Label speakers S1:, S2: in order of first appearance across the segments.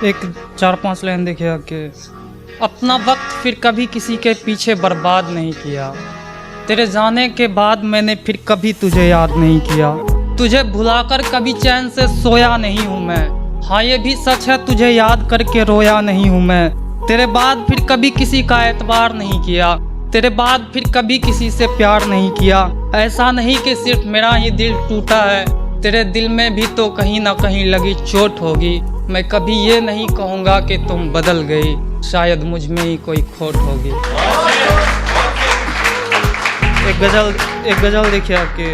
S1: एक 4-5 लाइन देखिए आगे। अपना वक्त फिर कभी किसी के पीछे बर्बाद नहीं किया, तेरे जाने के बाद मैंने फिर कभी तुझे याद नहीं किया, तुझे भुलाकर कभी चैन से सोया नहीं हूँ मैं। हाँ ये भी सच है तुझे याद करके रोया नहीं हूँ मैं। तेरे बाद फिर कभी किसी का एतबार नहीं किया, तेरे बाद फिर कभी किसी से प्यार नहीं किया। ऐसा नहीं कि सिर्फ मेरा ही दिल टूटा है, तेरे दिल में भी तो कहीं ना कहीं लगी चोट होगी। मैं कभी ये नहीं कहूँगा कि तुम बदल गई, शायद मुझ में ही कोई खोट होगी। एक गजल देखिए आपके।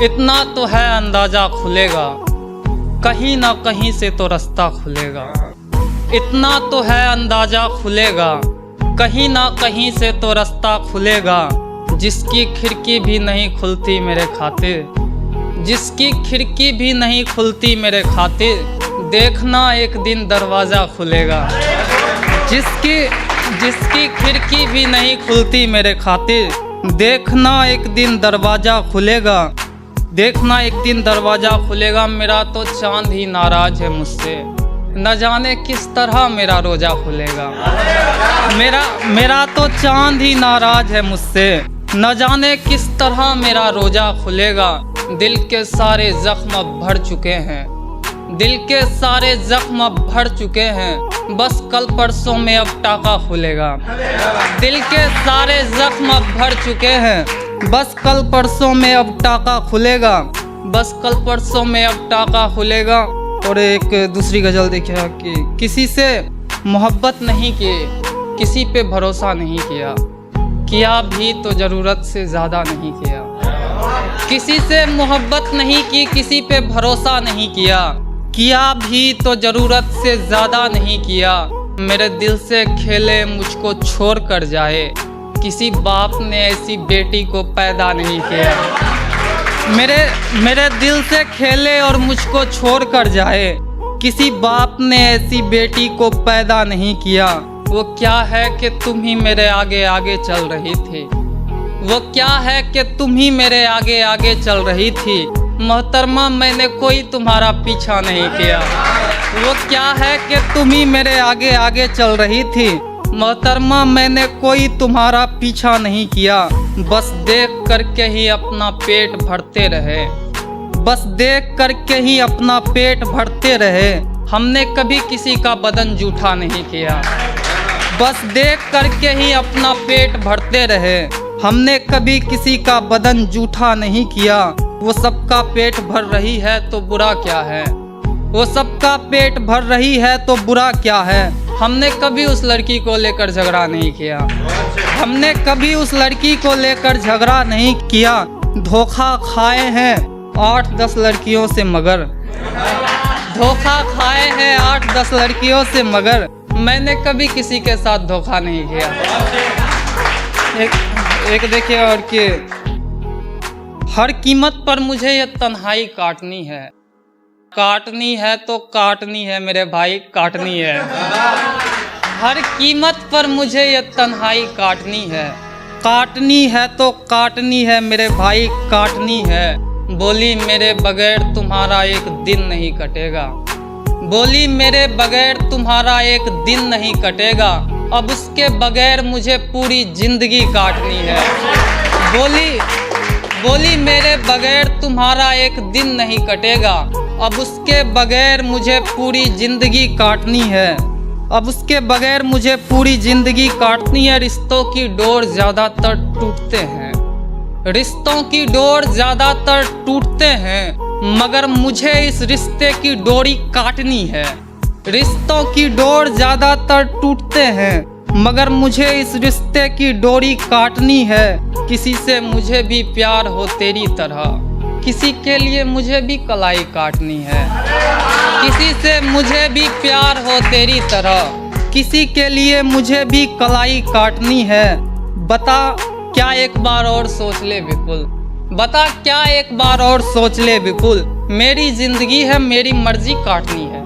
S1: इतना तो है अंदाजा खुलेगा, कहीं ना कहीं से तो रास्ता खुलेगा। इतना तो है अंदाजा खुलेगा, कहीं ना कहीं से तो रास्ता खुलेगा। जिसकी खिड़की भी नहीं खुलती मेरे खातिर, जिसकी खिड़की भी नहीं खुलती मेरे खातिर, देखना एक दिन दरवाज़ा खुलेगा। जिसकी खिड़की भी नहीं खुलती मेरे खातिर, देखना एक दिन दरवाज़ा खुलेगा। देखना एक दिन दरवाज़ा खुलेगा। मेरा तो चांद ही नाराज है मुझसे, न जाने किस तरह मेरा रोज़ा खुलेगा। मेरा तो चांद ही नाराज है मुझसे, न जाने किस तरह मेरा रोज़ा खुलेगा। दिल के सारे जख्म अब भर चुके हैं, दिल के सारे जख्म अब भर चुके हैं, बस कल परसों में अब टाका खुलेगा। दिल के सारे जख्म अब भर चुके हैं, बस कल परसों में अब टाका खुलेगा, बस कल परसों में अब टाका खुलेगा। और एक दूसरी गज़ल देखिए कि किसी से मोहब्बत नहीं की, किसी पे भरोसा नहीं किया, किया भी तो ज़रूरत से ज़्यादा नहीं किया। किसी से मोहब्बत नहीं की, किसी पे भरोसा नहीं किया, किया भी तो ज़रूरत से ज़्यादा नहीं किया। मेरे दिल से खेले मुझको छोड़ कर जाए, किसी बाप ने ऐसी बेटी को पैदा नहीं किया। मेरे दिल से खेले और मुझको छोड़ कर जाए, किसी बाप ने ऐसी बेटी को पैदा नहीं किया। वो क्या है कि तुम ही मेरे आगे आगे चल रही थी, वो क्या है कि तुम ही मेरे आगे आगे चल रही थी। मोहतरमा मैंने कोई तुम्हारा पीछा नहीं किया, वो क्या है कि तुम ही मेरे आगे आगे चल रही थी। मोहतरमा मैंने कोई तुम्हारा पीछा नहीं किया, बस देख करके ही अपना पेट भरते रहे, बस देख करके ही अपना पेट भरते रहे। हमने कभी किसी का बदन जूठा नहीं किया, बस देख करके ही अपना पेट भरते रहे। हमने कभी किसी का बदन जूठा नहीं किया। वो सबका पेट भर रही है तो बुरा क्या है, वो सबका पेट भर रही है तो बुरा क्या है। हमने कभी उस लड़की को लेकर झगड़ा नहीं किया, हमने कभी उस लड़की को लेकर झगड़ा नहीं किया। धोखा खाए हैं 8-10 लड़कियों से मगर, धोखा खाए हैं 8-10 लड़कियों से मगर, मैंने कभी किसी के साथ धोखा नहीं किया। एक देखिए और कि हर कीमत पर मुझे ये तन्हाई काटनी है, काटनी है तो काटनी है मेरे भाई, काटनी है। हर कीमत पर मुझे ये तन्हाई काटनी है, काटनी है तो काटनी है मेरे भाई, काटनी है। बोली मेरे बगैर तुम्हारा एक दिन नहीं कटेगा, बोली मेरे बगैर तुम्हारा एक दिन नहीं कटेगा, अब उसके बगैर मुझे पूरी जिंदगी काटनी है। बोली मेरे बगैर तुम्हारा एक दिन नहीं कटेगा, अब उसके बगैर मुझे पूरी जिंदगी काटनी है, अब उसके बगैर मुझे पूरी जिंदगी काटनी है। रिश्तों की डोर ज़्यादातर टूटते हैं, रिश्तों की डोर ज़्यादातर टूटते हैं, मगर मुझे इस रिश्ते की डोरी काटनी है। रिश्तों की डोर ज़्यादातर टूटते हैं, मगर मुझे इस रिश्ते की डोरी काटनी है। किसी से मुझे भी प्यार हो तेरी तरह, किसी के लिए मुझे भी कलाई काटनी है। किसी से मुझे भी प्यार हो तेरी तरह, किसी के लिए मुझे भी कलाई काटनी है। बता क्या एक बार और सोच ले विपुल, बता क्या एक बार और सोच ले विपुल, मेरी जिंदगी है मेरी मर्जी काटनी है।